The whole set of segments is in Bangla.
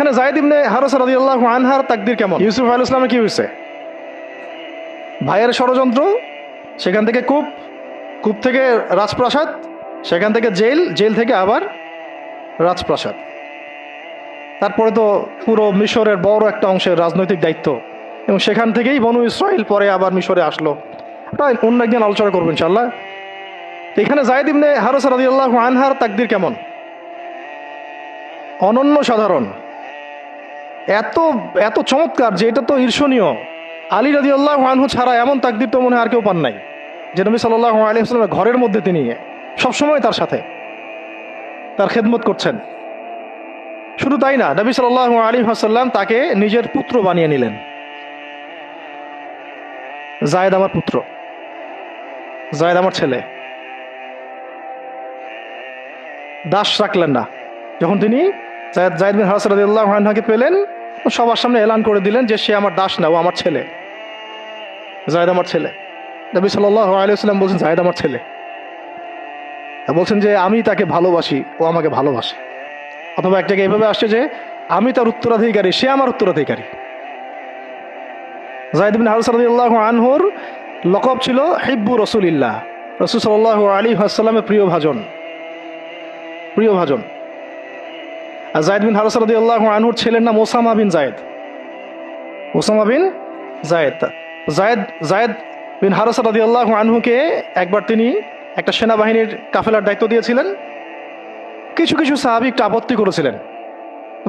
এখানে যায়েদ ইবনে হারেসা রাদিয়াল্লাহু আনহার তাকদীর কেমন? ইউসুফ আলাইহিস সালামের কি হয়েছে? ভাইয়ের ষড়যন্ত্র, সেখান থেকে কূপ, কূপ থেকে রাজপ্রাসাদ, সেখান থেকে জেল, জেল থেকে আবার রাজপ্রাসাদ। তারপরে তো পুরো মিশরের বড় একটা অংশের রাজনৈতিক দায়িত্ব, এবং সেখান থেকেই বনু ইসরাইল পরে আবার মিশরে আসলো। অন্য একদিন আলোচনা করবো ইনশাল্লাহ। এখানে যায়েদ ইবনে হারেসা রাদিয়াল্লাহু আনহার তাকদীর কেমন? অনন্য সাধারণ, এত এত চমৎকার যে এটা তো ঈর্ষণীয়। আলী রাদিয়াল্লাহু আনহু ছাড়া এমন তাকদীর তো মনে হয় আর কেউ পান নাই, যে নবী সাল্লাল্লাহু আলাইহি ওয়াসাল্লামের ঘরের মধ্যে তিনি সবসময় তার সাথে তার খেদমত করছেন। শুধু তাই না, নবী সাল্লাল্লাহু আলাইহি ওয়াসাল্লাম তাকে নিজের পুত্র বানিয়ে নিলেন। যায়েদ আমার পুত্র, যায়েদ আমার ছেলে। দাস রাখলেন না। যখন তিনি যায়েদ বিন হারেসা রাদিয়াল্লাহু আনহুকে পেলেন, সবার সামনে এলান করে দিলেন যে সে আমার দাস না, ও আমার ছেলে, যায়েদ আমার ছেলে। নবী সাল্লাল্লাহু আলাইহি ওয়াসাল্লাম বলছেন যায়েদ আমার ছেলে, বলছেন যে আমি তাকে ভালোবাসি, ও আমাকে ভালোবাসে। অথবা এক জায়গায় এভাবে আসছে যে আমি তার উত্তরাধিকারী, সে আমার উত্তরাধিকারী। যায়েদ বিন হারেসা রাদিয়াল্লাহু আনহুর লকব ছিল হিব্বু রাসূলিল্লাহ, রাসূল সাল্লাল্লাহু আলাইহি ওয়াসাল্লামের প্রিয় ভাজন, প্রিয় ভাজন। আর যায়েদ বিন হারেসা রাদিয়াল্লাহু আনহুর ছেলের নাম Osama bin Zayed, Osama bin Zayed. Zayed bin Haritha রাদিয়াল্লাহু আনহুকে একবার তিনি একটা সেনাবাহিনীর কাফেলার দায়িত্ব দিয়েছিলেন। কিছু কিছু সাহাবী একটু আপত্তি করেছিলেন,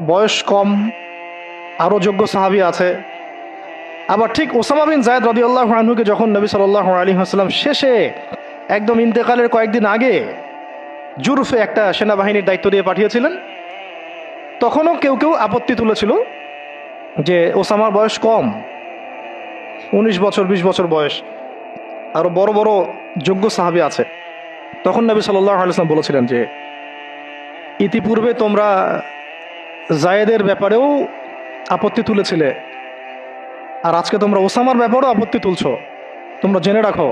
বয়স কম, আরও যোগ্য সাহাবী আছে। আবার ঠিক ওসামা বিন যায়েদ রাদিয়াল্লাহু আনহুকে যখন নবী সাল্লাল্লাহু আলাইহি ওয়াসাল্লাম শেষে একদম ইন্তেকালের কয়েকদিন আগে জুরফে একটা সেনাবাহিনীর দায়িত্ব দিয়ে পাঠিয়েছিলেন, তখনও কেউ কেউ আপত্তি তুলেছিল যে ওসামার বয়স কম, 19 বছর 20 বছর বয়স, আরও বড় বড় যোগ্য সাহাবী আছে। তখন নবী সাল্লাল্লাহু আলাইহি ওয়াসাল্লাম বলেছিলেন যে ইতিপূর্বে তোমরা যায়েদের ব্যাপারেও আপত্তি তুলেছিলে, আর আজকে তোমরা ওসামার ব্যাপারেও আপত্তি তুলছো। তোমরা জেনে রাখো,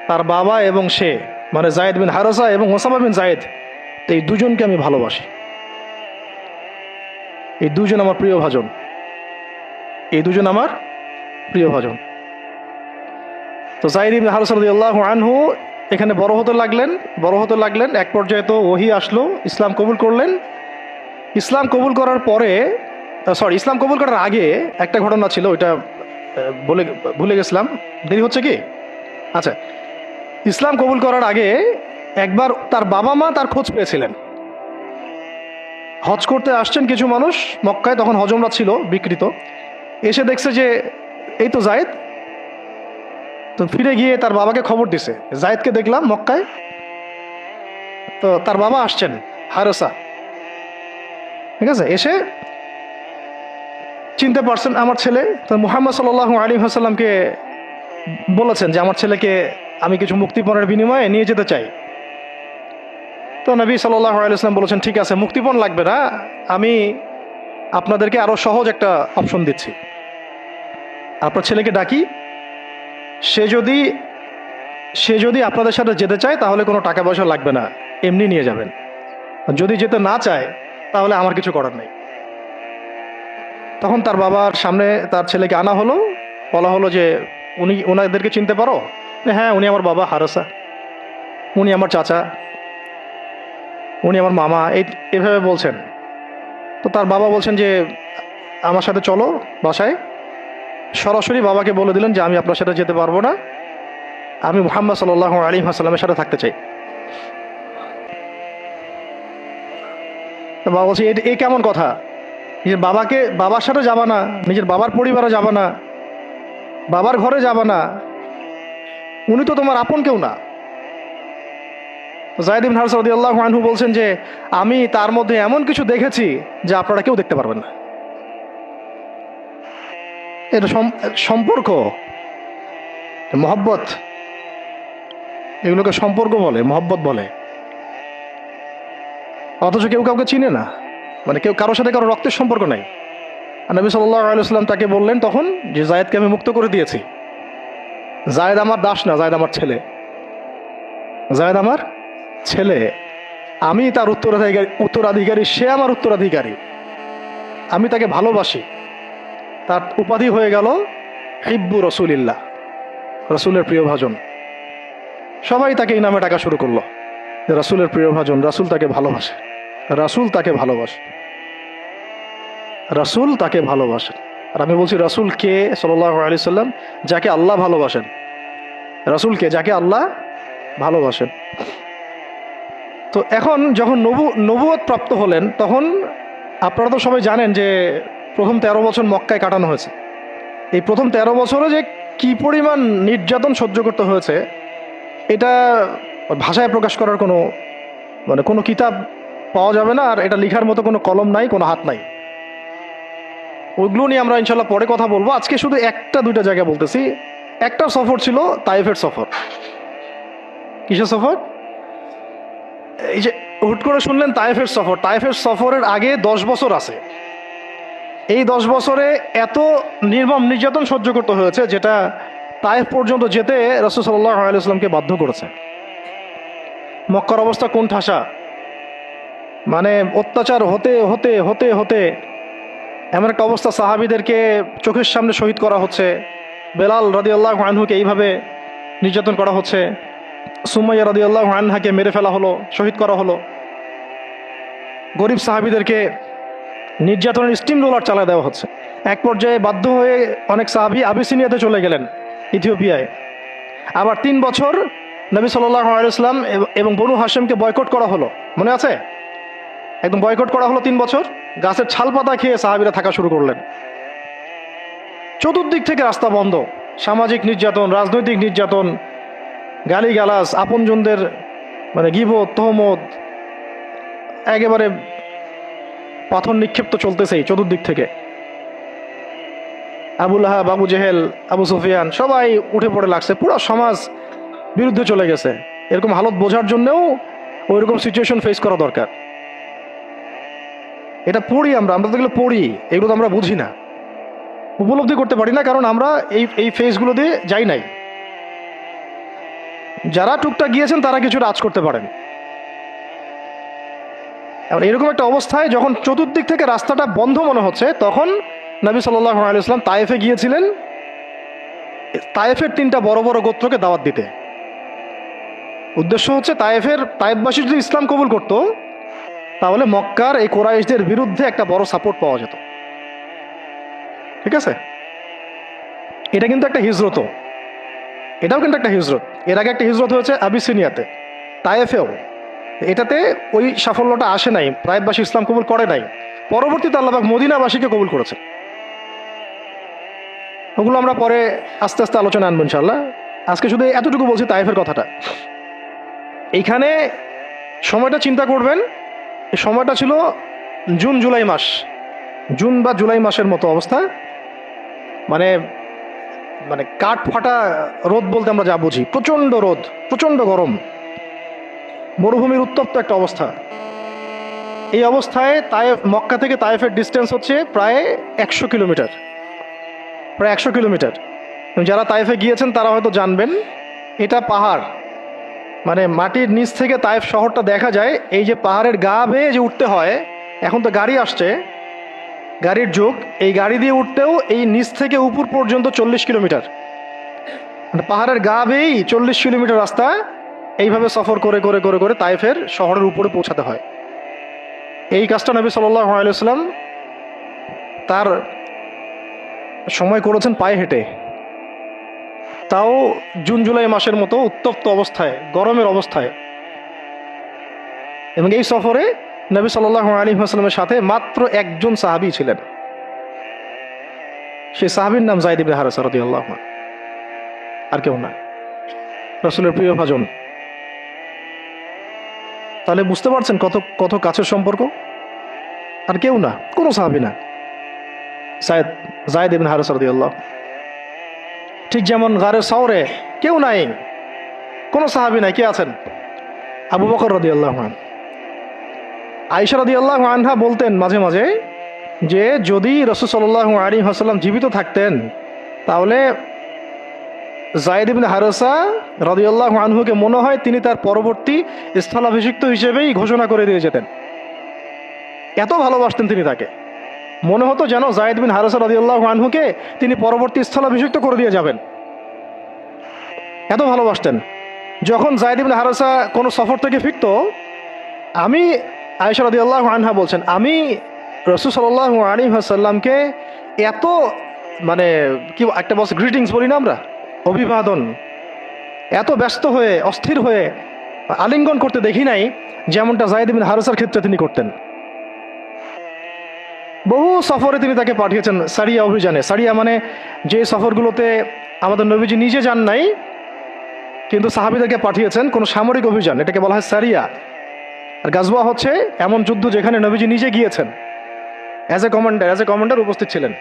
তার বাবা এবং সে, মানে যায়েদ বিন হারেসা এবং ওসামা বিন যায়েদ, এই দুজনকে আমি ভালোবাসি। এই দুজন আমার প্রিয় ভাজন, এই দুজন আমার প্রিয় ভাজন। তো যায়েদ ইবনে হারেসা রাদিয়াল্লাহু আনহু এখানে বড় হতে লাগলেন। এক পর্যায়ে তো ওহী আসলো, ইসলাম কবুল করলেন। ইসলাম কবুল করার পরে, ইসলাম কবুল করার আগে একটা ঘটনা ছিল, ওইটা ভুলে গেছিলাম, দেরি হচ্ছে কি? আচ্ছা, ইসলাম কবুল করার আগে একবার তার বাবা মা তার খোঁজ পেয়েছিলেন। হজ করতে আসছেন কিছু মানুষ মক্কায়, তখন হজ উমরা ছিল বিকৃত। এসে দেখছে যে এই তো যায়েদ, তো ফিরে গিয়ে তার বাবাকে খবর দিছে, যায়েদকে দেখলাম মক্কায়। তো তার বাবা আসছেন হারেসা, ঠিক আছে, এসে চিনতে পারছেন আমার ছেলে। তো মুহাম্মদ সাল্লাল্লাহু আলাইহি ওয়াসাল্লামকে বলেছেন যে আমার ছেলেকে আমি কিছু মুক্তিপণের বিনিময়ে নিয়ে যেতে চাই। তো নবী সাল্লাল্লাহু আলাইহি ওয়াসাল্লাম বলেছেন ঠিক আছে, মুক্তিপণ লাগবে না, আমি আপনাদেরকে আরও সহজ একটা অপশন দিচ্ছি। আপনার ছেলেকে ডাকি, সে যদি আপনাদের সাথে যেতে চায় তাহলে কোনো টাকা পয়সা লাগবে না, এমনি নিয়ে যাবেন। যদি যেতে না চায় তাহলে আমার কিছু করার নেই। তখন তার বাবার সামনে তার ছেলেকে আনা হলো, বলা হলো যে ওনাদেরকে চিনতে পারো? হ্যাঁ, উনি আমার বাবা হারেসা, উনি আমার চাচা, উনি আমার মামা, এভাবে বলছেন। তো তার বাবা বলছেন যে আমার সাথে চলো বাসায়। সরাসরি বাবাকে বলে দিলেন যে আমি আপনার সাথে যেতে পারবো না, আমি মুহাম্মদ সাল্লাল্লাহু আলাইহি ওয়াসাল্লামের সাথে থাকতে চাই। তো বাবা বলছে এই কেমন কথা? নিজের বাবার সাথে যাবা না, নিজের বাবার পরিবারে যাবা না, বাবার ঘরে যাবা না, উনি তো তোমার আপন কেউ না। যায়েদ ইবনে হারেসা রাদিয়াল্লাহু আনহু বলছেন যে আমি তার মধ্যে এমন কিছু দেখেছি যে আপনারা কেউ দেখতে পারবেন না। এটা সম্পর্ক, মহব্বত, এগুলোকে সম্পর্ক বলে, মহব্বত বলে। অথচ কেউ কাউকে চিনে না, মানে কেউ কারোর সাথে কারো রক্তের সম্পর্ক নাই। আর নবী সাল্লাল্লাহু আলাইহি ওয়াসাল্লাম তাকে বললেন তখন যে যায়েদকে আমি মুক্ত করে দিয়েছি, যায়েদ আমার দাস না, যায়েদ আমার ছেলে, যায়েদ আমার ছেলে, আমি তার উত্তরাধিকারী, সে আমার উত্তরাধিকারী। আমি তাকে ভালোবাসি, তার উপাধি হয়ে গেল হিব্বু রসুলিল্লাহ, রসুলের প্রিয় ভাজন। সবাই তাকে এই নামে ডাকা শুরু করলো, রাসূলের প্রিয় ভাজন, রাসূল তাকে ভালোবাসে, রাসূল তাকে ভালোবাসে, রাসূল তাকে ভালোবাসেন। আর আমি বলছি রাসূল কে? সাল্লাল্লাহু আলাইহি সাল্লাম, যাকে আল্লাহ ভালোবাসেন। রাসূল কে? যাকে আল্লাহ ভালোবাসেন। তো এখন যখন নবুয়ত প্রাপ্ত হলেন, তখন আপনারা তো সবাই জানেন যে প্রথম 13 বছর মক্কায় কাটানো হয়েছে। এই প্রথম 13 বছরে যে কি পরিমাণ নির্যাতন সহ্য করতে হয়েছে, এটা ভাষায় প্রকাশ করার কোনো কিতাব পাওয়া যাবে না। আর এটা লিখার মতো কোনো কলম নাই, কোনো হাত নাই। ওইগুলো নিয়ে আমরা ইনশাল্লাহ পরে কথা বলবো। আজকে শুধু একটা দুইটা জায়গা বলতেছি। একটা সফর ছিল তায়েফের সফর। কিসের সফর? এই যে হুট করে শুনলেন তায়েফের সফর। তায়েফের সফরের আগে 10 বছর আছে। এই 10 বছরে এত নির্মম নির্যাতন সহ্য করতে হয়েছে, যেটা তায়েফ পর্যন্ত যেতে রাসূল সাল্লাল্লাহু আলাইহি ওয়াসাল্লামকে বাধ্য করেছে। মক্কার অবস্থা কোন ঠাসা, মানে অত্যাচার হতে হতে হতে হতে এমন একটা অবস্থা, সাহাবীদেরকে চোখের সামনে শহীদ করা হচ্ছে। বেলাল রাদিয়াল্লাহু আনহুকে এইভাবে নির্যাতন করা হচ্ছে। সুমাইয়া রাদিয়াল্লাহু আনহাকে মেরে ফেলা হলো, শহীদ করা হলো। গরিব সাহাবীদেরকে নির্যাতনের স্টিম রোলার চালা দেওয়া হচ্ছে। এক পর্যায়ে বাধ্য হয়ে অনেক সাহাবী আবিসিনিয়াতে চলে গেলেন, ইথিওপিয়ায়। আবার 3 বছর নবী সাল্লাল্লাহু আলাইহি ওয়াসাল্লাম এবং বনু হাশেমকে বয়কট করা হলো, মনে আছে? একদম বয়কট করা হলো 3 বছর। গাছের ছাল পাতা খেয়ে সাহাবীরা থাকা শুরু করলেন। চতুর্দিক থেকে রাস্তা বন্ধ, সামাজিক নির্যাতন, রাজনৈতিক নির্যাতন, গালিগালাজ, আপনজনদের গীবত, তহমত, একেবারে পাথর নিক্ষেপ তো চলতেছেই চতুর্দিক থেকে। আবু লাহাব, আবু জেহেল, আবু সুফিয়ান সবাই উঠে পড়ে লাগছে। পুরো সমাজ বিরুদ্ধে চলে গেছে। এরকম হালত বোঝার জন্যও ওইরকম সিচুয়েশন ফেস করা দরকার। এটা পড়ি আমরা তো এগুলো পড়ি, এগুলো তো আমরা বুঝি না, উপলব্ধি করতে পারি না, কারণ আমরা এই ফেজগুলো দিয়ে যাই নাই। যারা টুকটাক গিয়েছেন তারা কিছু রাজ করতে পারেন। এরকম একটা অবস্থায় যখন চতুর্দিক থেকে রাস্তাটা বন্ধ মনে হচ্ছে, তখন নবী সাল্লাল্লাহু আলাইহি ওয়াসাল্লাম তায়েফে গিয়েছিলেন, তায়েফের 3টা বড় বড় গোত্রকে দাওয়াত দিতে। উদ্দেশ্য হচ্ছে তায়েফবাসী যদি ইসলাম কবুল করত, তাহলে মক্কার এই কুরাইশদের বিরুদ্ধে একটা বড় সাপোর্ট পাওয়া যেত। ঠিক আছে? এটা কিন্তু একটা হিজরত, এটাও কিন্তু একটা হিজরত। এর আগে একটা হিজরত হয়েছে আবিসিনিয়াতে, তায়েফেও। এটাতে ওই সাফল্যটা আসে নাই, তায়েফবাসী ইসলাম কবুল করে নাই। পরবর্তীতে আল্লাহ পাক মদিনাবাসীকে কবুল করেছে। ওগুলো আমরা পরে আস্তে আস্তে আলোচনা আনবো ইনশাল্লাহ। আজকে শুধু এতটুকু বলছি তায়েফের কথাটা। এইখানে সময়টা চিন্তা করবেন, এই সময়টা ছিল জুন জুলাই মাস, জুন বা জুলাই মাসের মতো অবস্থা। মানে কাঠ ফাটা রোদ বলতে আমরা যা বুঝি, প্রচণ্ড রোদ, প্রচণ্ড গরম, মরুভূমির উত্তপ্ত একটা অবস্থা। এই অবস্থায় মক্কা থেকে তায়েফের ডিস্টেন্স হচ্ছে প্রায় 100 কিলোমিটার, প্রায় 100 কিলোমিটার। যারা তায়েফে গিয়েছেন তারা হয়তো জানবেন, এটা পাহাড়, মাটির নিচ থেকে তায়েফ শহরটা দেখা যায়। এই যে পাহাড়ের গা বেয়ে যে উঠতে হয়, এখন তো গাড়ি আসছে, গাড়ির যুগ, এই গাড়ি দিয়ে উঠতেও এই নিচ থেকে উপর পর্যন্ত 40 কিলোমিটার, পাহাড়ের গা বেয়েই 40 কিলোমিটার রাস্তা এইভাবে সফর করে করে করে করে তায়েফের শহরের উপরে পৌঁছাতে হয়। এই কাজটা নবী সাল্লাল্লাহু আলাইহি ওয়াসাল্লাম তার সময় করেছেন পায়ে হেঁটে, তাও জুন জুলাই মাসের মতো উত্তপ্ত অবস্থায়, গরমের অবস্থায়। এবং এই সফরে নবী সাল্লাল্লাহু আলাইহি ওয়াসাল্লামের সাথে মাত্র একজন সাহাবী ছিলেন। সেই সাহাবীর নাম যায়েদ ইবনে হারেসা রাদিয়াল্লাহু আনহু, আর কেউ না, রাসূলের প্রিয় ভাজন। তাহলে বুঝতে পারছেন কত কত কাছের সম্পর্ক। আর কেউ না, কোনো সাহাবী না, যায়েদ ইবনে হারেসা রাদিয়াল্লাহু। ঠিক যেমন গারে সাওরে কেউ নাই, কোনো সাহাবী নাই। কে আছেন? আবু বকর রাদিয়াল্লাহু আনহু। আয়েশা রাদিয়াল্লাহু আনহা বলতেন মাঝে মাঝে যে যদি রাসূল সাল্লাল্লাহু আলাইহি ওয়াসাল্লাম জীবিত থাকতেন, তাহলে যায়েদ ইবনে হারেসা রাদিয়াল্লাহু আনহুকে মনে হয় তিনি তার পরবর্তী স্থলাভিষিক্ত হিসেবেই ঘোষণা করে দিয়ে যেতেন। এত ভালোবাসতেন তিনি তাকে। মনে হতো যেন যায়েদ বিন হারেসা রাদিয়াল্লাহু আনহুকে তিনি পরবর্তী স্থলাভিষিক্ত করে দিয়ে যাবেন, এত ভালোবাসতেন। যখন যায়েদ বিন হারেসা কোনো সফর থেকে ফিরত, আমি, আয়েশা রাদিয়াল্লাহু আনহা বলছেন, আমি রাসূল সাল্লাল্লাহু আলাইহি ওয়াসাল্লামকে এত মানে কি একটা বলছে গ্রিটিংস বলি না আমরা, অভিবাদন, এত ব্যস্ত হয়ে অস্থির হয়ে আলিঙ্গন করতে দেখি নাই যেমনটা যায়েদ বিন হারেসার ক্ষেত্রে তিনি করতেন। বহু সফরে তিনি তাকে পাঠিয়েছেন, সারিয়া অভিযানে। সারিয়া মানে যে সফরগুলোতে আমাদের নবীজি নিজে যান নাই কিন্তু সাহাবীদেরকে পাঠিয়েছেন, কোনো সামরিক অভিযান, এটাকে বলা হয় সারিয়া। আর গাজওয়া হচ্ছে এমন যুদ্ধ যেখানে নবীজি নিজে গিয়েছেন, অ্যাজ এ কমান্ডার উপস্থিত ছিলেন।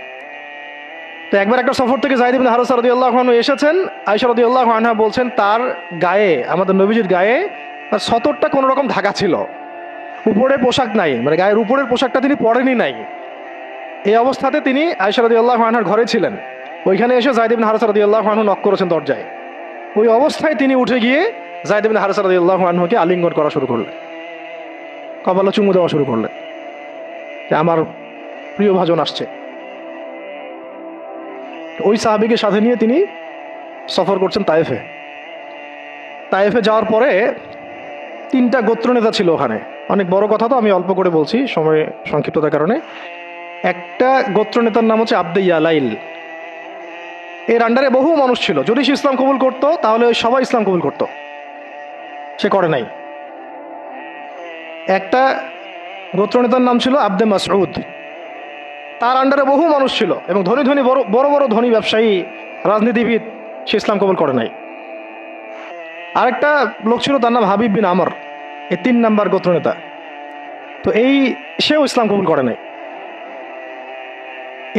তো একবার একটা সফর থেকে যায়েদ ইবনে হারেসা রাদিয়াল্লাহু আনহু এসেছেন। আয়েশা রাদিয়াল্লাহু আনহা বলছেন তার গায়ে, আমাদের নবীজির গায়ে তার সতরটা কোনো রকম ঢাকা ছিল, উপরে পোশাক নাই, মানে গায়ের উপরের পোশাকটা তিনি পরেনই নাই। এই অবস্থাতে তিনি আয়েশা রাদিয়াল্লাহু আনহার ঘরে ছিলেন। ওইখানে এসে যায়েদ ইবনে হারেসা রাদিয়াল্লাহু আনহু নক করেছেন দরজায়। ওই অবস্থায় তিনি উঠে গিয়ে যায়েদ ইবনে হারেসা রাদিয়াল্লাহু আনহুকে আলিঙ্গন করা শুরু করলেন, কপালে চুমু দেওয়া শুরু করলেন যে আমার প্রিয় ভাজন আসছে। ওই সাহাবীকে সাথে নিয়ে তিনি সফর করছেন তায়েফে। তায়েফে যাওয়ার পরে 3টা গোত্রনেতা ছিল ওখানে। অনেক বড় কথা, তো আমি অল্প করে বলছি সময় সংক্ষিপ্ততার কারণে। একটা গোত্রনেতার নাম হচ্ছে আব্দে ইয়ালাইল। এর আন্ডারে বহু মানুষ ছিল। যদি সে ইসলাম কবুল করতো তাহলে ওই সবাই ইসলাম কবুল করতো, সে করে নাই। একটা গোত্রনেতার নাম ছিল আব্দে মাসউদ। তার আন্ডারে বহু মানুষ ছিল এবং ধনী ধনী বড় বড় ধনী ব্যবসায়ী, রাজনীতিবিদ, সে ইসলাম কবুল করে নাই। আরেকটা লোক ছিল, তার নাম হাবিব বিন আমর, এই 3 নাম্বার গোত্রনেতা। তো সেও ইসলাম কবুল করে নাই।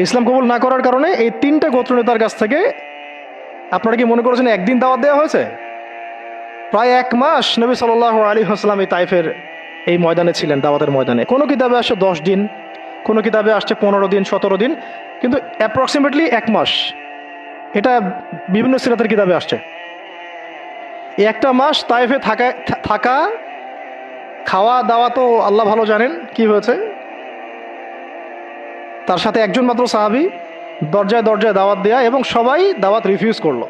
ইসলাম কবুল না করার কারণে এই 3টা গোত্রনেতার কাছ থেকে, আপনারা কি মনে করেছেন একদিন দাওয়াত দেওয়া হয়েছে? প্রায় 1 মাস নবী সাল্লাল্লাহু আলাইহি ওয়াসাল্লাম এই তাইফের এই ময়দানে ছিলেন, দাওয়াতের ময়দানে। কোনো কিতাবে আসছে 10 দিন, কোনো কিতাবে আসছে 15 দিন, 17 দিন, কিন্তু অ্যাপ্রক্সিমেটলি 1 মাস, এটা বিভিন্ন সিরাতের কিতাবে আসছে। এই 1টা মাস তাইফে থাকা, খাওয়া দাওয়া তো আল্লাহ ভালো জানেন কি হয়েছে। তার সাথে একজন মাত্র সাহাবী, দরজায় দরজায় দাওয়াত দেয়া, এবং সবাই দাওয়াত রিফিউজ করলো।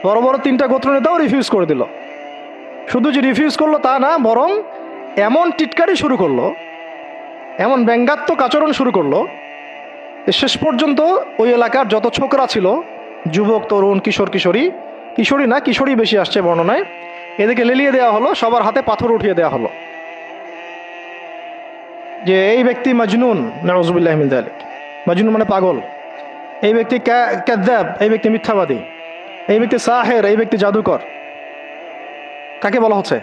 বড় বড় 3টা গোত্রনেতাও রিফিউজ করে দিল। শুধু যে রিফিউজ করলো তা না, বরং এমন টিটকারি শুরু করলো, এমন ব্যঙ্গাত্মক আচরণ শুরু করলো, শেষ পর্যন্ত ওই এলাকার যত ছোকরা ছিল, যুবক, তরুণ, কিশোরী বেশি আসছে বর্ণনায়, এদেরকে লেলিয়ে দেওয়া হলো, সবার হাতে পাথর উঠিয়ে দেওয়া হলো যে এই ব্যক্তি মাজনুন, নাউযুবিল্লাহি মিন যালিক। মাজনুন মানে পাগল, এই ব্যক্তি কাযযাব, এই ব্যক্তি মিথ্যাবাদী, এই ব্যক্তি সাহের, এই ব্যক্তি জাদুকর। কাকে বলা হচ্ছে?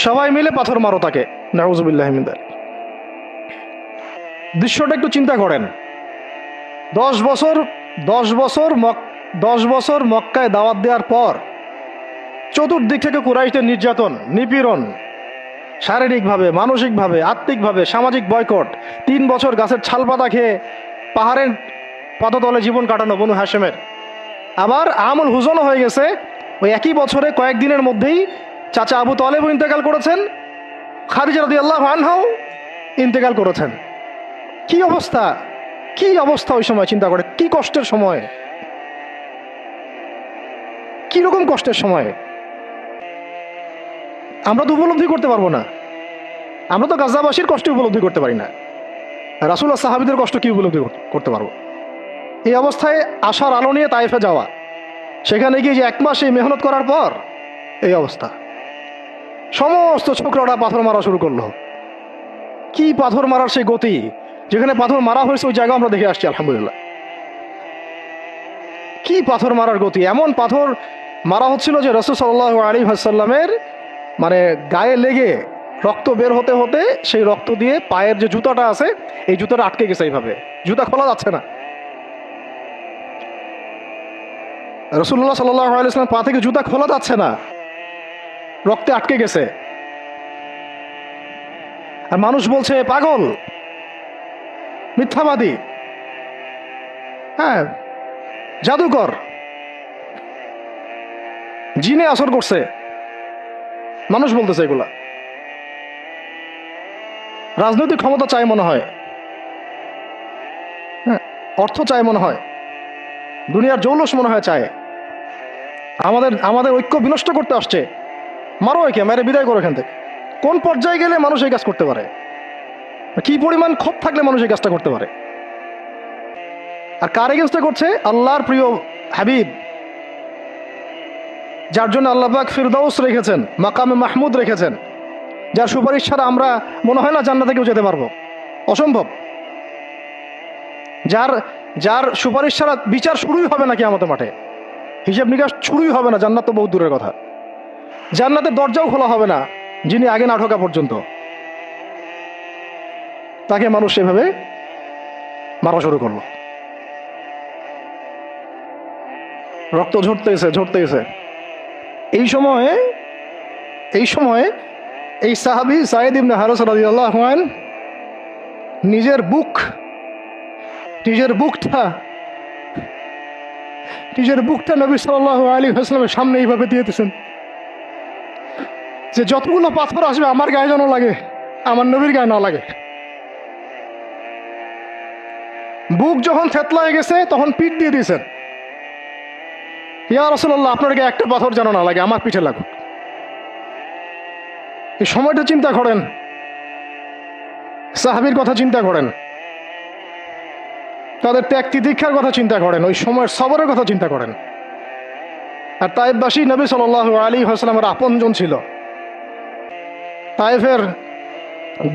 সবাই মিলে পাথর মারো তাকে, নাউযুবিল্লাহি মিন যালিক। দৃশ্যটা একটু চিন্তা করেন। 10 বছর মক্কায় দাওয়াত দেওয়ার পর চতুর্দিক থেকে কুরাইশদের নির্যাতন, নিপীড়ন, শারীরিকভাবে, মানসিকভাবে, আত্মিকভাবে, সামাজিক বয়কট, 3 বছর গাছের ছাল পাতা খেয়ে পাহাড়ের পদতলে জীবন কাটানো বনু হাশেমের। আবার আমুল হুজনও হয়ে গেছে। ওই একই বছরে কয়েকদিনের মধ্যেই চাচা আবু তালেবও ইন্তেকাল করেছেন, খাদিজা রাদিয়াল্লাহু আনহাও ইন্তেকাল করেছেন। কি অবস্থা, কি অবস্থা ওই সময় চিন্তা করে, কি কষ্টের সময়, কি রকম কষ্টের সময়। আমরা তো উপলব্ধি করতে পারবো না। আমরা তো গাজাবাসীর কষ্ট উপলব্ধি করতে পারি না, রাসূল আর সাহাবীদের কষ্ট কি উপলব্ধি করতে পারবো? এই অবস্থায় আশার আলো নিয়ে তায়েফে যাওয়া, সেখানে গিয়ে যে 1 মাস এই মেহনত করার পর এই অবস্থা, সমস্ত ছোকরাটা পাথর মারা শুরু করলো। কি পাথর মারার সেই গতি, যেখানে পাথর মারা হয়েছে ওই জায়গা আমরা দেখে আসছি আলহামদুলিল্লাহ। কি পাথর মারার গতি! এমন পাথর মারা হচ্ছিল যে রাসূল সাল্লাল্লাহু আলাইহি ওয়াসাল্লামের মানে গায়ে লেগে রক্ত বের হতে হতে সেই রক্ত দিয়ে পায়ের যে জুতাটা আছে এই জুতাটা আটকে গেছে, এইভাবে জুতা খোলা যাচ্ছে না। রাসূলুল্লাহ সাল্লাল্লাহু আলাইহি ওয়াসাল্লাম পা থেকে জুতা খোলা যাচ্ছে না, রক্তে আটকে গেছে। আর মানুষ বলছে পাগল, মিথ্যাবাদী, হ্যাঁ, জাদুকর, জিনে আসর করছে, মানুষ বলতেছে এগুলা। রাজনৈতিক ক্ষমতা চায় মনে হয়, হ্যাঁ, অর্থ চায় মনে হয়, দুনিয়ার জৌলস মনে হয় চায়, আমাদের আমাদের ঐক্য বিনষ্ট করতে আসছে। মারো একে, মেরে বিদায় করো এখান থেকে। কোন পর্যায়ে গেলে মানুষ এই কাজ করতে পারে? কি পরিমাণ ক্ষোভ থাকলে মানুষ এই কাজটা করতে পারে? আর কার এগেনস্টে করছে? আল্লাহর প্রিয় হাবিব, যার জন্য আল্লাহ পাক ফিরদাউস রেখেছেন, মাকামে মাহমুদ রেখেছেন, যার সুপারিশ ছাড়া আমরা মনে হয় না জান্নাতে কেউ যেতে পারবো, অসম্ভব। যার যার সুপারিশ ছাড়া বিচার শুরুই হবে না কিয়ামতের মাঠে, হিসাব নিকাশ শুরুই হবে না, জান্নাত তো বহু দূরের কথা। জান্নাতের দরজাও খোলা হবে না যিনি আগে না ঢোকা পর্যন্ত। তাকে মানুষ সেভাবে মারা শুরু করলো, রক্ত ঝরতেছে ঝরতেছে। এই সময়ে এই সাহাবী যায়েদ ইবনে হারেসা রাদিয়াল্লাহু আনহু নিজের বুকটা নবী সাল্লাল্লাহু আলাইহি ওয়াসাল্লামের সামনে এইভাবে দিয়েছেন যে যতগুলো পাথর আসবে আমার গায়ে যেন লাগে, আমার নবীর গায়ে না লাগে। বুক যখন থেতলায় গেছে তখন পিঠ দিয়ে দিয়েছেন, ইয়া রাসূলুল্লাহ আপনার গায়ে একটা পাথর যেন না লাগে, আমার পিঠে লাগুক। এই সময়টা চিন্তা করেন, সাহাবীর কথা চিন্তা করেন, তাদের ত্যাগ তিতিক্ষার কথা চিন্তা করেন, ওই সময়ের সবরের কথা চিন্তা করেন। আর তায়েফবাসী নবী সাল্লাল্লাহু আলাইহি ওয়াসাল্লামের আপনজন ছিল। তায়েফের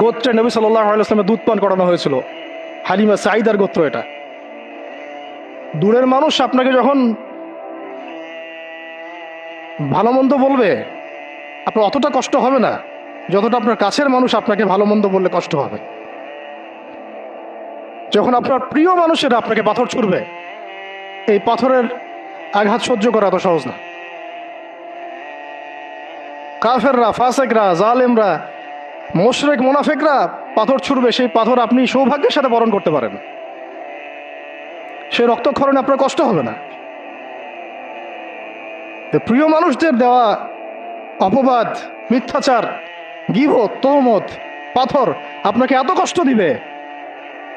গোত্রে নবী সাল্লাল্লাহু আলাইহি ওয়াসাল্লামের দুধ পান করানো হয়েছিল, হালিমা সাঈদার গোত্র এটা। দূরের মানুষ আপনাকে যখন ভালো মন্দ বলবে আপনার অতটা কষ্ট হবে না যতটা আপনার কাছের মানুষ আপনাকে ভালো মন্দ বললে কষ্ট হবে। যখন আপনার প্রিয় মানুষেরা আপনাকে পাথর ছুড়বে, এই পাথরের আঘাত সহ্য করা এত সহজ না। কাফেররা, ফাসেকরা, জালেমরা, মুশরিক মুনাফিকরা পাথর ছুড়বে, সেই পাথর আপনি সৌভাগ্যের সাথে বরণ করতে পারেন, সেই রক্তক্ষরণে আপনার কষ্ট হবে না। প্রিয় মানুষদের দেওয়া অপবাদ, মিথ্যাচার, গীবত, তহমত, পাথর আপনাকে এত কষ্ট দিবে,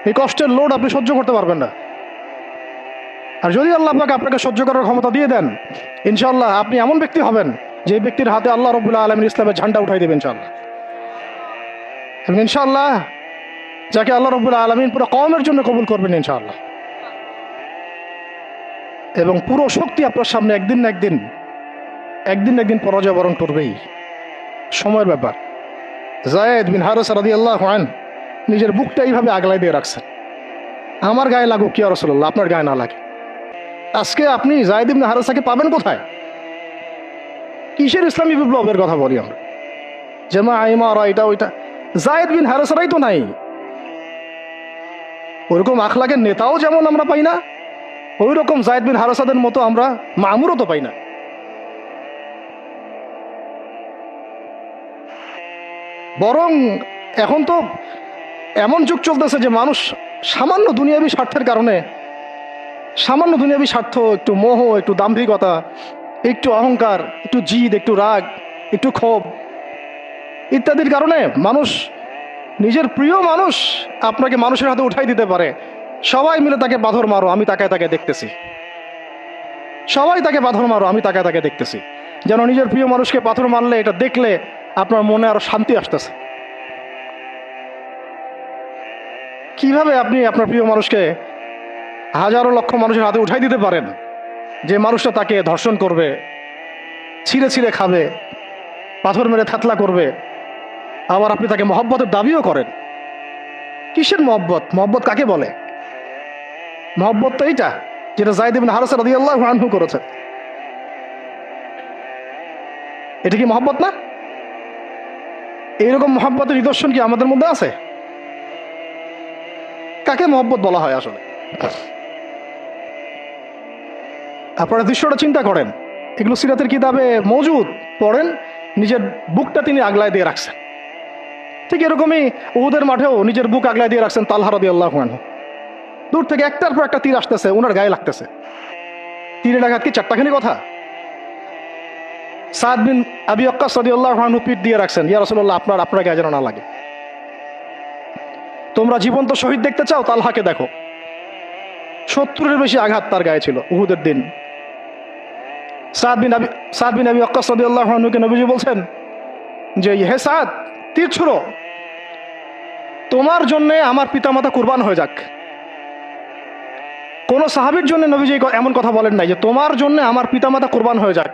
এই কষ্টের লোড আপনি সহ্য করতে পারবেন না। আর যদি আল্লাহ পাক আপনাকে সহ্য করার ক্ষমতা দিয়ে দেন, ইনশাআল্লাহ আপনি এমন ব্যক্তি হবেন যে ব্যক্তির হাতে আল্লাহ রাব্বুল আলামিন ইসলামের ঝান্ডা উঠাই দেবেন ইনশাআল্লাহ। এবং ইনশাআল্লাহ যাকে আল্লাহ রাব্বুল আলামিন পুরো কওমের জন্য কবুল করবেন ইনশাআল্লাহ। এবং পুরো শক্তি আপনার সামনে একদিন না একদিন পরাজয় বরণ করবেই, সময়ের ব্যাপার। যায়েদ বিন হারেসা রাদিয়াল্লাহু আনহু নিজের বুকটা এইভাবে আগলাই দিয়ে রাখছেন, আমার গায়ে লাগুক ইয়া রাসূলুল্লাহ, আপনার গায়ে না লাগে। আজকে আপনি যায়েদ ইবনে হারেসাকে পাবেন কোথায়? কিসের ইসলামী বিপ্লবের কথা বলি আমরা? জামা ইমারা এটা ওইটা, যায়েদ বিন হারেসারাই তো নাই। ওইরকম আখলাকের নেতাও যেমন আমরা পাই না, ওই রকম যায়েদ বিন হারেসাদের মতো আমরা মামুরও তো পাই না। বরং এখন তো এমন যুগ চলতেছে যে মানুষ সামান্য দুনিয়াবী স্বার্থের কারণে, সামান্য দুনিয়াবী স্বার্থ, একটু মোহ, একটু দাম্ভিকতা, একটু অহংকার, একটু জিদ, একটু রাগ, একটু ক্ষোভ ইত্যাদির কারণে মানুষ, নিজের প্রিয় মানুষ আপনাকে মানুষের হাতে উঠাই দিতে পারে। সবাই মিলে তাকে পাথর মারো, আমি তাকে দেখতেছি। সবাই তাকে পাথর মারো, আমি তাকে দেখতেছি। যেন নিজের প্রিয় মানুষকে পাথর মারলে এটা দেখলে আপনার মনে আরো শান্তি আসতেছে। কিভাবে আপনি আপনার প্রিয় মানুষকে হাজারো লক্ষ মানুষের হাতে উঠাই দিতে পারেন যে মানুষটা তাকে ধর্ষণ করবে, ছিঁড়ে খাবে, পাথর মেরে থাতলা করবে, আবার আপনি তাকে মহব্বতের দাবিও করেন? কিসের মহব্বত? মহব্বত কাকে বলে? মহব্বত তো এইটা যেটা যায়েদ ইবনে হারেসা রাদিয়াল্লাহু আনহু করেছে। এটা কি মহব্বত না? এইরকম মহব্বতের নিদর্শন কি আমাদের মধ্যে আছে? কাকে মহব্বত বলা হয় আসলে? আপনারা দৃশ্যটা চিন্তা করেন, এগুলো সিরাতের কিতাবে মজুদ, পড়েন। নিজের বুকটা তিনি আগলায় দিয়ে রাখছেন। ঠিক এরকমই উহুদের মাঠেও নিজের বুক আগলায় দিয়ে রাখছেন তালহা রাদিয়াল্লাহু আনহু। দূর থেকে একটার পর একটা তীর আসতেছে, ওনার গায়ে লাগতেছে। তীরের আঘাত কি চারটাখানি কথা? সাদ বিন আবি ওয়াক্কাস রাদিয়াল্লাহু আনহু পিঠ দিয়ে রাখছেন, ইয়া রাসূলুল্লাহ আপনার গায়ে যেন না লাগে। তোমরা জীবন্ত শহীদ দেখতে চাও, তালহাকে দেখো। 70-এর বেশি আঘাত তার গায়ে ছিল উহুদের দিন। সাদ বিন আবি ওয়াক্কাস রাদিয়াল্লাহু আনহুকে নবীজি বলছেন যে, হে সাদ, তীর ছুঁড়ো, তোমার জন্যে আমার পিতামাতা কুরবান হয়ে যাক। কোন সাহাবীর জন্য নবীজি এমন কথা বলেন নাই যে তোমার জন্য আমার পিতামাতা কুরবান হয়ে যাক।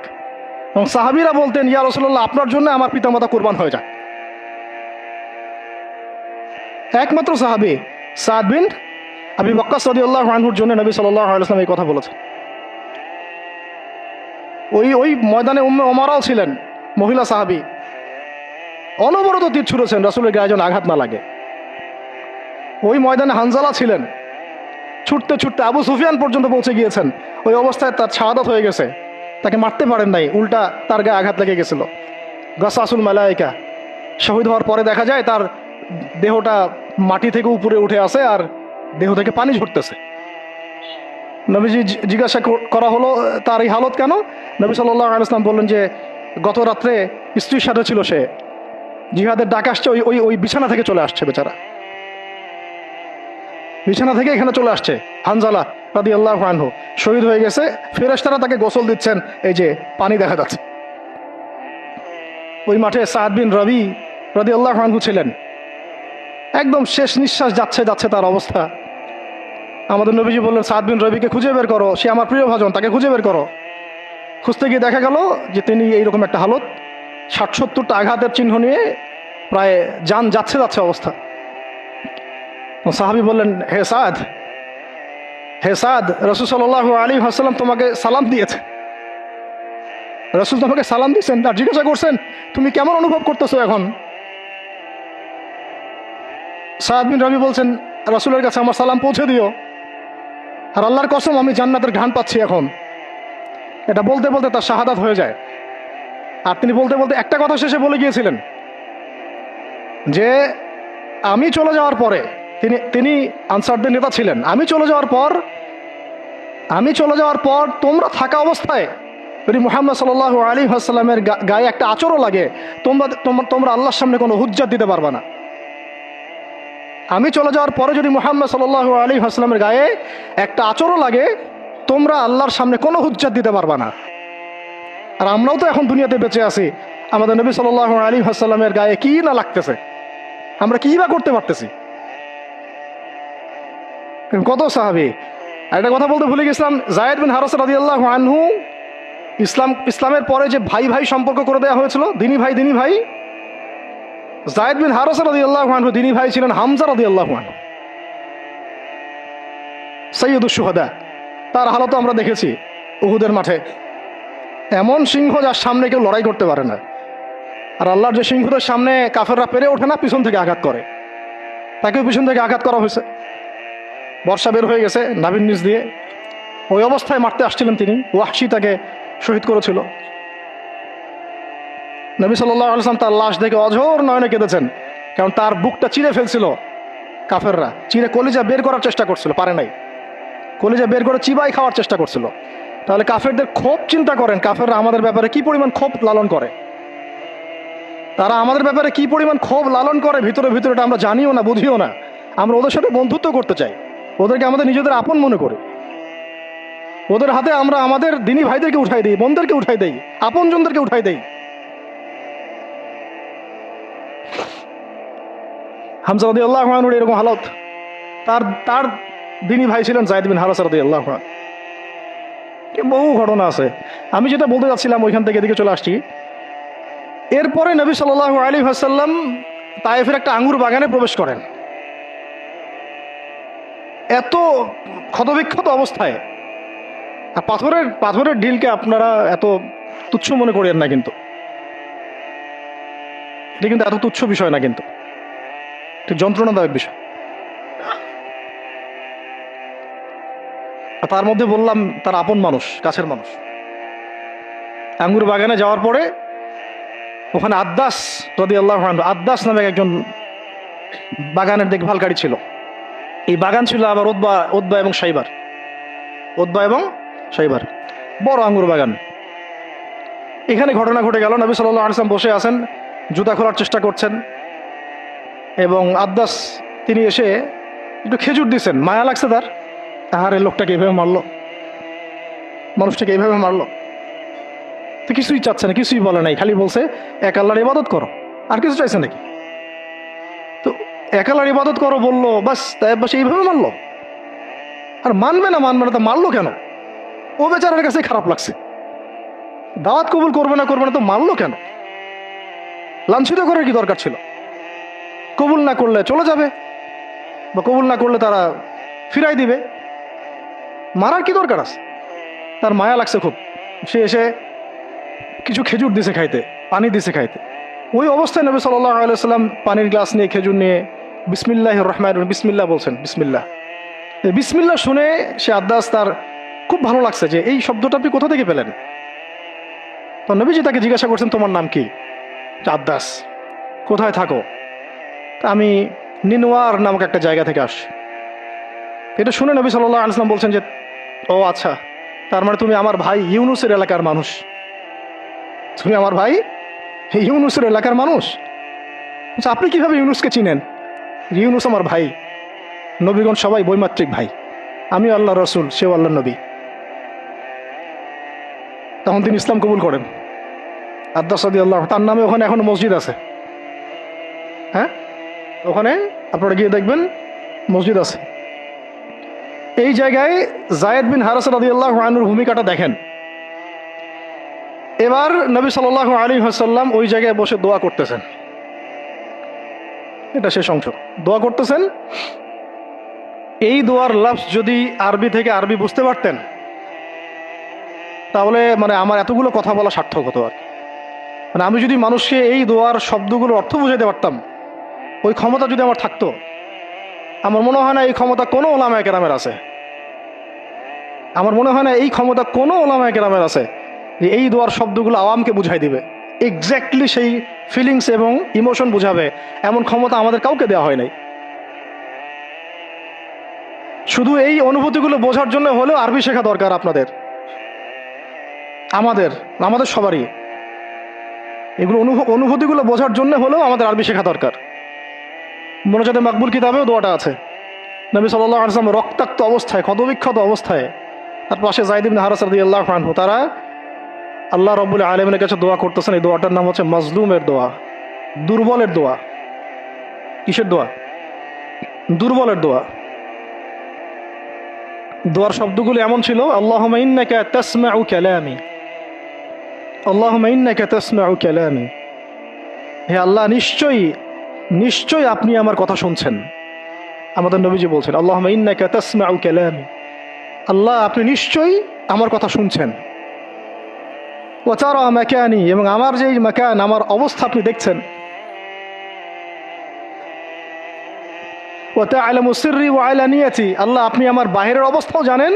এবং সাহাবীরা বলতেন, ইয়া রাসূলুল্লাহ, আপনার জন্য আমার পিতামাতা কুরবান হয়ে যাক। একমাত্র সাহাবী সাদ বিন আবি ওয়াক্কাস রাদিয়াল্লাহু আনহুর জন্য নবী সাল্লাল্লাহু আলাইহি ওয়াসাল্লাম এই কথা বলেছেন। ওই ময়দানে উম্মে ওমারাও ছিলেন, মহিলা সাহাবী, অনবরত তীর ছুঁড়েছেন রাসূলের গায়ে যেন আঘাত না লাগে। ওই ময়দানে হানজালা ছিলেন, ছুটতে ছুটতে আবু সুফিয়ান পর্যন্ত পৌঁছে গিয়েছেন। ওই অবস্থায় তার শাহাদাত হয়ে গেছে, তাকে মারতে পারেন নাই, উল্টা তার গায়ে আঘাত লেগে গেছিল। গাসাসুল মালায়েকা, শহীদ হওয়ার পরে দেখা যায় তার দেহটা মাটি থেকে উপরে উঠে আসে আর দেহ থেকে পানি ঝরতেছে। নবীজি জিজ্ঞাসা করা হলো তার এই হালত কেন? নবী সাল্লাল্লাহু আলাইহি ওয়াসাল্লাম বললেন যে গত রাত্রে স্ত্রীর সাথে ছিল, সে জিহাদের ডাক আসছে, ওই বিছানা থেকে চলে আসছে, বেচারা বিছানা থেকে এখানে চলে আসছে। হানজালা রাদিয়াল্লাহু আনহু শহীদ হয়ে গেছে, ফেরেশতারা তাকে গোসল দিচ্ছেন, এই যে পানি দেখা যাচ্ছে। ওই মাঠে সাদ বিন রবি রাদিয়াল্লাহু আনহু ছিলেন, একদম শেষ নিঃশ্বাস যাচ্ছে তার অবস্থা। আমাদের নবীজি বললেন, সাদ বিন রবিকে খুঁজে বের করো, সে আমার প্রিয় ভাজন, তাকে খুঁজে বের করো। খুঁজতে গিয়ে দেখা গেল যে তিনি এইরকম একটা হালত, 60-70টা আঘাতের চিহ্ন নিয়ে প্রায় যান যাচ্ছে অবস্থা। সাহাবী বললেন, হে সাদ, রাসূল সাল্লাল্লাহু আলাইহি ওয়াসাল্লাম তোমাকে সালাম দিয়েছে। রাসূল তোমাকে সালাম দিয়েছেন আর জিজ্ঞাসা করছেন তুমি কেমন অনুভব করতেছো এখন? সাদ বিন রবি বলছেন, রাসূলের কাছে আমার সালাম পৌঁছে দিও, আর আল্লাহর কসম আমি জান্নাতের ঘ্রাণ পাচ্ছি এখন। এটা বলতে বলতে তার শাহাদাত হয়ে যায়। আর তিনি বলতে বলতে একটা কথা শেষে বলে গিয়েছিলেন যে আমি চলে যাওয়ার পরে, তিনি আনসারদের নেতা ছিলেন, আমি চলে যাওয়ার পর তোমরা থাকা অবস্থায় যদি মুহাম্মদ সাল্লাল্লাহু আলাইহি ওয়াসাল্লামের গায়ে একটা আঁচড়ও লাগে, তোমরা আল্লাহর সামনে কোনো হুজ্জাত দিতে পারবে না। আমি চলে যাওয়ার পরে যদি মুহাম্মদ সাল্লাল্লাহু আলাইহি ওয়াসাল্লামের গায়ে একটা আঁচড়ও লাগে, তোমরা আল্লাহর সামনে কোনো হুজ্জাত দিতে পারবে না। আর আমরাও তো এখন দুনিয়াতে বেঁচে আছি, আমাদের নবী সাল্লাল্লাহু আলাইহি ওয়াসাল্লামের গায়ে কি না লাগতেছে, আমরা কি বা করতে পারতেছি। কত সাহাবী। একটা কথা বলতে ভুলে গেছিলাম, যায়েদ বিন হারেসা রাদিয়াল্লাহু আনহু, ইসলামের পরে যে ভাই সম্পর্ক করে দেওয়া হয়েছিল, দিনী ভাই, যায়েদ বিন হারেসা রাদিয়াল্লাহু আনহু দিনী ভাই ছিলেন হামজা রাদিয়াল্লাহু আনহু, সাইয়্যিদুশ শুহাদা। তার হালত আমরা দেখেছি উহুদের মাঠে। এমন সিংহ যার সামনে কেউ লড়াই করতে পারে না। আর আল্লাহর যে সিংহদের সামনে কাফেররা পেরে ওঠে না, পিছন থেকে আঘাত করে, তাকেও পিছন থেকে আঘাত করা হয়েছে। বর্ষা বের হয়ে গেছে নাভির নিচ দিয়ে, ওই অবস্থায় মারতে আসছিলেন তিনি। ওয়াহশী তাকে শহীদ করেছিল। নবী সাল্লাল্লাহু আলাইহি ওয়াসাল্লাম তার লাশ দেখে অঝোর নয়নে কেঁদেছেন, কারণ তার বুকটা চিরে ফেলছিল কাফেররা, চিরে কলিজা বের করার চেষ্টা করছিল, পারে নাই। কলিজা বের করে চিবাই খাওয়ার চেষ্টা করছিল। তাহলে কাফেরদের ক্ষোভ চিন্তা করেন, কাফেররা আমাদের ব্যাপারে কি পরিমাণ ক্ষোভ লালন করে, তারা আমাদের ব্যাপারে কি পরিমাণ ক্ষোভ লালন করে ভিতরে এটা আমরা জানিও না, বুঝিও না। আমরা ওদের সাথে বন্ধুত্ব করতে চাই, ওদেরকে আমাদের নিজেদের আপন মনে করি। ওদের হাতে আমরা আমাদের দিনী ভাইদেরকে উঠাই দিই, বোনদেরকে উঠাই দেই, আপনজনদেরকে উঠাই দেই। হামজা রাদিয়াল্লাহু আনহুর এরকম হালত। তার দিনী ভাই ছিলেন যায়েদ বিন হারেসা রাদিয়াল্লাহু আনহু। বহু ঘটনা আছে। আমি যেটা বলতে যাচ্ছিলাম ওইখান থেকে এদিকে চলে আসছি। এরপরে নবী সাল্লাল্লাহু আলাইহি ওয়াসাল্লাম তায়েফের একটা আঙ্গুর বাগানে প্রবেশ করেন, এত ক্ষতবিক্ষত অবস্থায়। আর পাথরের ঢিলকে আপনারা এত তুচ্ছ মনে করেন না, কিন্তু এটা কিন্তু এত তুচ্ছ বিষয় না, কিন্তু ঠিক যন্ত্রণাদায়ক বিষয়। তার মধ্যে বললাম তার আপন মানুষ, কাছের মানুষ। আঙ্গুর বাগানে যাওয়ার পরে ওখানে আদ্দাস রাদিয়াল্লাহু আনহু, আদ্দাস নামে একজন বাগানের দেখভালকারী ছিল। এই বাগান ছিল আবার উতবা এবং শাইবার, বড় আঙ্গুর বাগান। এখানে ঘটনা ঘটে গেল, নবী সাল্লাল্লাহু আলাইহি ওয়াসাল্লাম বসে আছেন, জুতা খোলার চেষ্টা করছেন, এবং আদ্দাস তিনি এসে একটু খেজুর দিয়েছেন, মায়া লাগছে তার, আর এই লোকটাকে এইভাবে মারলো, মানুষটাকে এইভাবে মারলো। তো কিছুই চাচ্ছে না, কিছুই বলে নাই, খালি বলছে এক আল্লাহর ইবাদত করো, আর কিছু চাইছে নাকি? তো এক আল্লাহর ইবাদত করো বললো, বাস তাই বাস এইভাবে মারলো। আর মানবে না তা মারলো কেন? ও বেচারার কাছে খারাপ লাগছে, দাওয়াত কবুল করবে না তো মারলো কেন? লাঞ্ছিত করার কি দরকার ছিল? কবুল না করলে চলে যাবে, বা কবুল না করলে তারা ফিরাই দিবে, মারার কি দরকার আছে? তার মায়া লাগছে খুব, সে এসে কিছু খেজুর দিছে খাইতে, পানি দিছে খাইতে। ওই অবস্থায় নবী সাল্লাল্লাহু আলাইহি ওয়াসাল্লাম পানির গ্লাস নিয়ে, খেজুর নিয়ে বিসমিল্লাহির রহমানির রহিম, বিসমিল্লাহ বলছেন। বিসমিল্লাহ শুনে সে আদ্দাস, তার খুব ভালো লাগছে যে এই শব্দটা আপনি কোথা থেকে পেলেন? তো নবীজি তাকে জিজ্ঞাসা করছেন, তোমার নাম কি? আদ্দাস। কোথায় থাকো? আমি নিনওয়ার নামক একটা জায়গা থেকে আসি। এটা শুনে নবী সাল্লাল্লাহু আলাইহি ওয়াসাল্লাম বলছেন যে, ও আচ্ছা, তার মানে তুমি আমার ভাই ইউনুসের এলাকার মানুষ। তুমি আমার ভাই ইউনুসের এলাকার মানুষ? আচ্ছা, আপনি কিভাবে ইউনুসকে চিনেন? ইউনুস আমার ভাই, নবীগণ সবাই বৈমাত্রিক ভাই, আমি আল্লাহ রসুল, সেও আল্লাহ নবী। তখন তিনি ইসলাম কবুল করেন। আদ্দাস রাদিয়াল্লাহু, তার নামে ওখানে এখনো মসজিদ আছে। হ্যাঁ, ওখানে আপনারা গিয়ে দেখবেন মসজিদ আছে। এই জায়গায় যায়েদ বিন হারেসা রাদিয়াল্লাহু আনহুর ভূমিকাটা দেখেন। এবার নবী সাল্লাল্লাহু আলাইহি ওয়াসাল্লাম ওই জায়গায় বসে দোয়া করতেছেন। এটা শেষ অংশ, দোয়া করতেছেন। এই দোয়ার লফজ যদি আরবি বুঝতে পারতেন, তাহলে মানে আমার এতগুলো কথা বলা সার্থক হতো। আর মানে আমি যদি মানুষকে এই দোয়ার শব্দগুলোর অর্থ বুঝাইতে পারতাম, ওই ক্ষমতা যদি আমার থাকতো, আমার মনে হয় না এই ক্ষমতা কোনো ওলামায়ে কেরামের আছে। আমার মনে হয় না এই ক্ষমতা কোনো ওলামায়ে কেরামের আছে যে এই দোয়ার শব্দগুলো আওয়ামকে বুঝাই দিবে, এক্স্যাক্টলি সেই ফিলিংস এবং ইমোশন বুঝাবে, এমন ক্ষমতা আমাদের কাউকে দেওয়া হয় নাই। শুধু এই অনুভূতিগুলো বোঝার জন্য হলেও আরবি শেখা দরকার আপনাদের, আমাদের সবারই। এগুলো অনুভূতিগুলো বোঝার জন্য হলেও আমাদের আরবি শেখা দরকার। মোনাজাতে মাকবুল কিতাবেও দোয়াটা আছে। নবী সাল্লাল্লাহু আলাইহি ওয়াসাল্লাম রক্তাক্ত অবস্থায়, ক্ষতবিক্ষত অবস্থায়, তার পাশে যায়েদ ইবনে হারেসা রাদিয়াল্লাহু আনহু, তারা আল্লাহ রাব্বুল আলামিনের কাছে দোয়া করতেছেন। এই দোয়াটার নাম হচ্ছে মাজলুমের দোয়া, দুর্বলের দোয়া। কিসের দোয়া? দুর্বলের দোয়া। দোয়ার শব্দগুলো এমন ছিল, আল্লাহুম্মা ইন্নাকা তাসমাউ কালামি, আল্লাহুম্মা ইন্নাকা তাসমাউ কালামি, হে আল্লাহ, নিশ্চয়ই আপনি আমার কথা শুনছেন। আমাদের নবীজি বলছেন, আল্লাহুম্মা ইন্নাকা তাসমাউ কালামি, আল্লাহ আপনি নিশ্চয়ই আমার কথা শুনছেন। ওয়া তারা মাকানি, এবং আমার যে মাকান, আমার অবস্থা আপনি দেখছেন। ওয়া তা'লামু সিররি ওয়া আলানিয়াতি, আল্লাহ আপনি আমার বাহিরের অবস্থাও জানেন,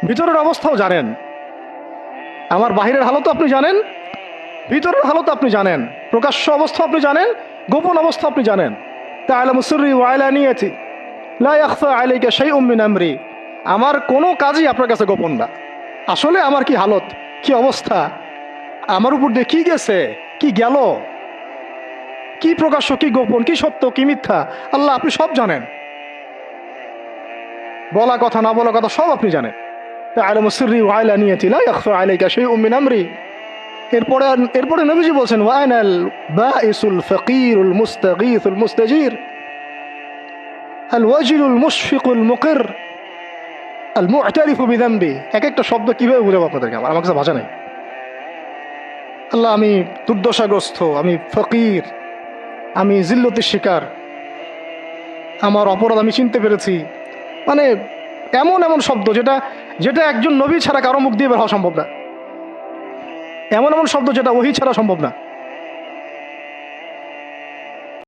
ভিতরের অবস্থাও জানেন। আমার বাহিরের হালতও আপনি জানেন, ভিতরের হালতও আপনি জানেন, প্রকাশ্য অবস্থা আপনি জানেন, গোপন অবস্থা আপনি জানেন। তা'লামু সিররি ওয়া আলানিয়াতি লা ইয়াখফা আলাইকা শাইউম মিন আমরি, আমার কোনো কাজই আপনার কাছে গোপন না। আসলে আমার কি হালত, কি অবস্থা, আমার উপর দিয়ে কি গেছে, কি গেল, কি প্রকাশ্য, কি গোপন, কি সত্য, কি মিথ্যা, আল্লাহ আপনি সব জানেন। বলা কথা না বলা কথা সব আপনি জানেন। তা'লামু সিররি ওয়া আলানিয়াতি লা ইয়াখফা আলাইকা শাইউম মিন আমরি। এরপরে নবীজি বলছেন, ওয়া আনাল বাঈসুল ফাকিরুল মুস্তাগীসুল মুস্তাজির আল ওয়াজিলুল মুশফিকুল মুকির আল মু'তারিফু বিযামবি। এক একটা শব্দ কিভাবে বুঝাবো আপনাদেরকে, আমার কাছে ভাষা নেই। আল্লাহ আমি দুর্দশাগ্রস্ত, আমি ফকির, আমি জিল্লতির শিকার, আমার অপরাধ আমি চিনতে পেরেছি। মানে এমন শব্দ যেটা একজন নবী ছাড়া কারো মুখ দিয়ে বের হওয়া সম্ভব না, এমন শব্দ যেটা ওহী ছাড়া সম্ভব না।